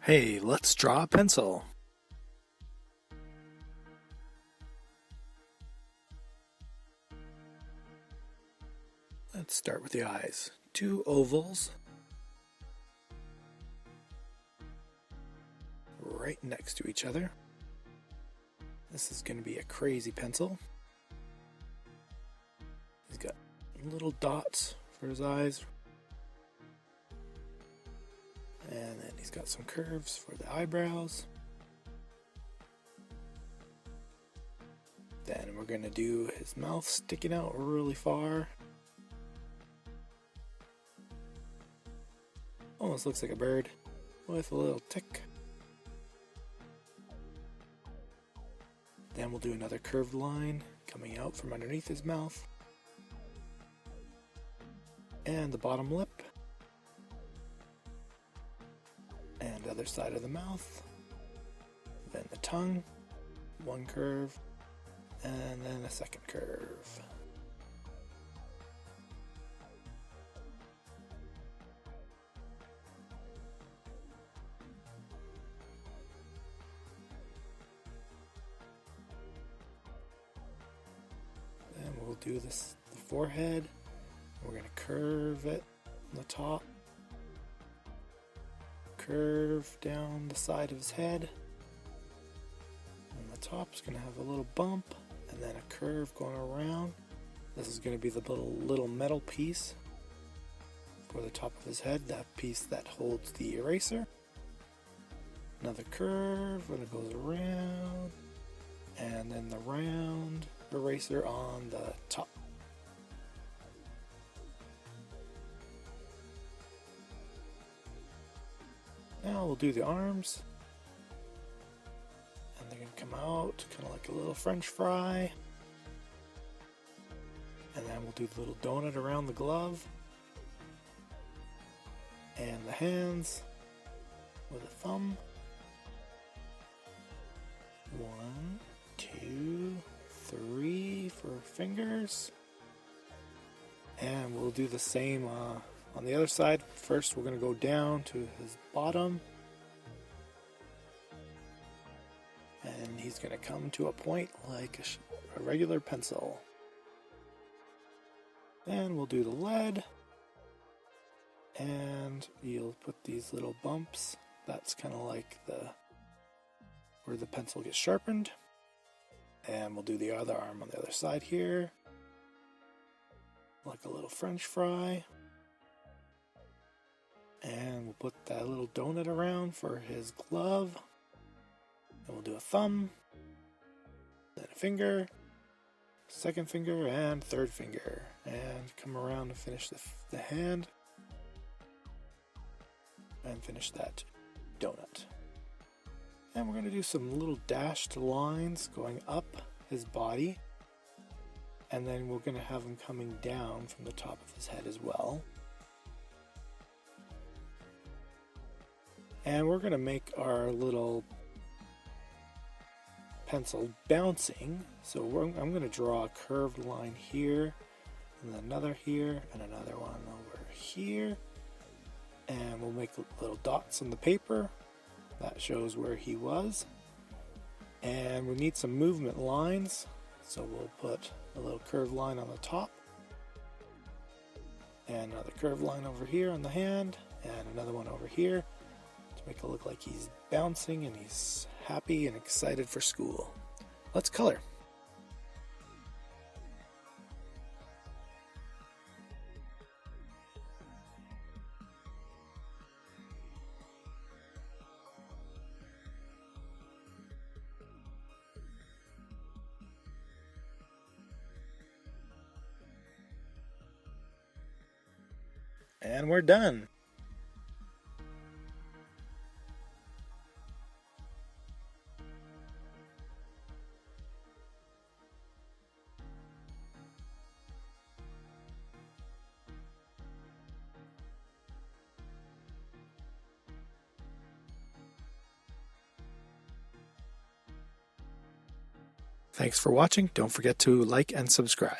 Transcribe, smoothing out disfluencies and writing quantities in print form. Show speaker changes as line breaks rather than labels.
Hey, let's draw a pencil. Let's start with the eyes. Two ovals right next to each other. This is going to be a crazy pencil. He's got little dots for his eyes. And then he's got some curves for the eyebrows. Then we're going to do his mouth sticking out really far. Almost looks like a bird with a little tick. Then we'll do another curved line coming out from underneath his mouth. And the bottom lip. And the other side of the mouth. Then the tongue. One curve. And then a second curve. Then we'll do the forehead. We're going to curve it on the top. Curve down the side of his head. And the top's going to have a little bump. And then a curve going around. This is going to be the little metal piece for the top of his head, that piece that holds the eraser. Another curve and it goes around, and then the round eraser on the top. Now we'll do the arms. And they're going to come out kind of like a little French fry. And then we'll do the little donut around the glove. And the hands with a thumb. 1, 2, 3 for fingers. And we'll do the same on the other side. First we're going to go down to his bottom. And he's going to come to a point like a regular pencil. And we'll do the lead. And you'll put these little bumps. That's kind of like where the pencil gets sharpened. And we'll do the other arm on the other side here. Like a little French fry. And we'll put that little donut around for his glove. And we'll do a thumb, then a finger, second finger, and third finger. And come around and finish the hand. And finish that donut. And we're going to do some little dashed lines going up his body. And then we're going to have him coming down from the top of his head as well. And we're going to make our little pencil bouncing. So I'm going to draw a curved line here, and another here, and another one over here. And we'll make little dots on the paper. That shows where he was. And we need some movement lines. So we'll put a little curved line on the top. And another curved line over here on the hand. And another one over here. To make it look like he's bouncing and he's happy and excited for school. Let's color. And we're done. Thanks for watching. Don't forget to like and subscribe.